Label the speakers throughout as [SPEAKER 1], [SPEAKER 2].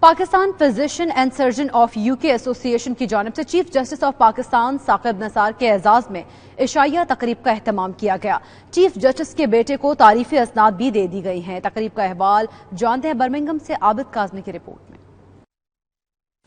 [SPEAKER 1] Pakistan physician and surgeon of UK association کی جانب سے chief justice of Pakistan Saqib Nisar کے اعزاز میں عشائیہ تقریب کا اہتمام کیا گیا۔ چیف جسٹس کے بیٹے کو تعریفی اسناد بھی دے دی گئی ہیں۔ تقریب کا احوال جانتے ہیں برمنگھم سے عابد کاظمی کی رپورٹ میں۔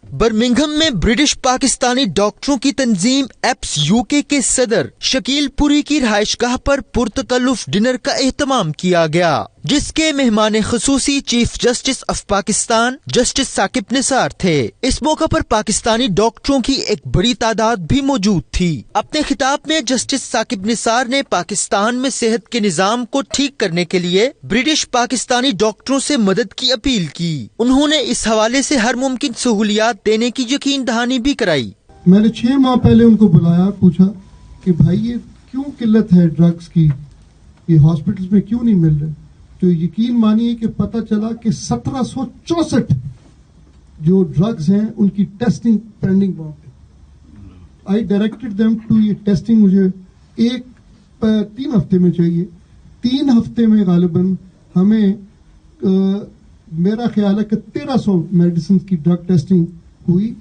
[SPEAKER 2] برمنگھم میں برٹش پاکستانی ڈاکٹروں کی تنظیم ایپس UK کے صدر شکیل پوری کی رہائش گاہ پر پرتکلف ڈنر کا اہتمام کیا گیا، جس کے مہمان خصوصی chief justice of Pakistan justice Saqib Nisar تھے۔ اس موقع پر پاکستانی ڈاکٹروں کی ایک بڑی تعداد بھی موجود تھی۔ اپنے خطاب میں جسٹس ثاقب نثار نے پاکستان میں صحت کے نظام کو ٹھیک کرنے کے لیے برٹش پاکستانی ڈاکٹروں سے مدد کی اپیل کی۔ انہوں نے اس حوالے سے ہر ممکن سہولیات دینے کی یقین دہانی بھی کرائی۔
[SPEAKER 3] میں نے 6 ماہ پہلے ان کو بلایا، پوچھا کہ بھائی یہ کیوں قلت ہے ڈرگز کی، یہ ہاسپٹلز میں کیوں نہیں مل رہے؟ تو یقین مانیے کہ پتہ چلا کہ 1764 جو ڈرگز ہیں ان کی ٹیسٹنگ پینڈنگ وہاں پہ۔ آئی ڈائریکٹڈ دیم ٹو، یہ ٹیسٹنگ مجھے 3 ہفتے میں چاہیے۔ 3 ہفتے میں غالباً ہمیں میرا خیال ہے کہ 1300 میڈیسن کی ڈرگ ٹیسٹنگ ہوئی،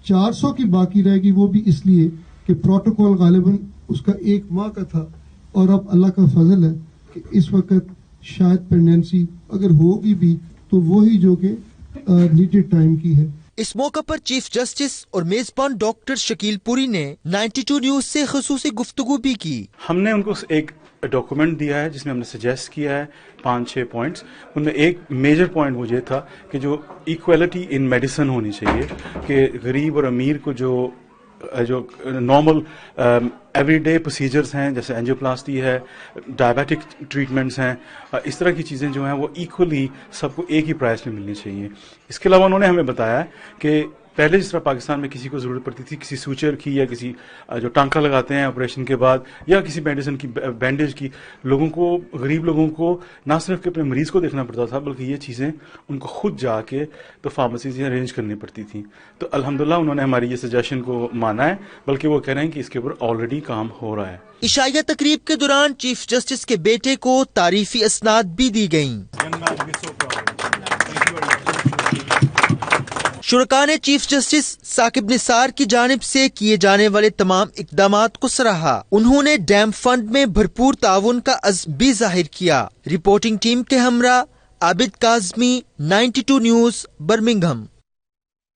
[SPEAKER 3] 400 کی باقی رہے گی، وہ بھی اس لیے کہ پروٹوکول غالباً اس کا 1 ماہ کا تھا، اور اب اللہ کا فضل ہے کہ اس وقت شاید پینڈنسی اگر ہوگی بھی تو وہی جو کہ نیڈڈ ٹائم کی ہے۔
[SPEAKER 2] اس موقع پر چیف جسٹس اور میزبان ڈاکٹر شکیل پوری نے 92 نیوز سے خصوصی گفتگو بھی کی۔
[SPEAKER 4] ہم نے ان کو ایک ڈاکومنٹ دیا ہے جس میں ہم نے سجیسٹ کیا ہے 5-6 پوائنٹس۔ ان میں ایک میجر پوائنٹ مجھے تھا کہ جو ایکویلٹی ان میڈیسن ہونی چاہیے، کہ غریب اور امیر کو جو نارمل ایوری ڈے پروسیجرز ہیں، جیسے اینجیوپلاسٹی ہے، ڈائبیٹک ٹریٹمنٹس ہیں، اس طرح کی چیزیں جو ہیں وہ ایکولی سب کو ایک ہی پرائس میں ملنی چاہیے۔ اس کے علاوہ انہوں نے ہمیں بتایا کہ پہلے جس طرح پاکستان میں کسی کو ضرورت پڑتی تھی کسی سوچر کی یا کسی جو ٹانکا لگاتے ہیں آپریشن کے بعد، یا کسی میڈیسن کی بینڈیج کی، لوگوں کو، غریب لوگوں کو نہ صرف کہ اپنے مریض کو دیکھنا پڑتا تھا بلکہ یہ چیزیں ان کو خود جا کے تو فارمیسی سے ارینج کرنی پڑتی تھیں۔ تو الحمدللہ انہوں نے ہماری یہ سجیشن کو مانا ہے، بلکہ وہ کہہ رہے ہیں کہ اس کے اوپر آلریڈی کام ہو رہا ہے۔
[SPEAKER 2] عشائیہ تقریب کے دوران چیف جسٹس کے بیٹے کو تعریفی اسناد بھی دی گئیں۔ شرکاء نے چیف جسٹس ثاقب نثار کی جانب سے کیے جانے والے تمام اقدامات کو سراہا۔ انہوں نے ڈیم فنڈ میں بھرپور تعاون کا عزم بھی ظاہر کیا۔ رپورٹنگ ٹیم کے ہمراہ عابد کاظمی، 92 نیوز، برمنگھم۔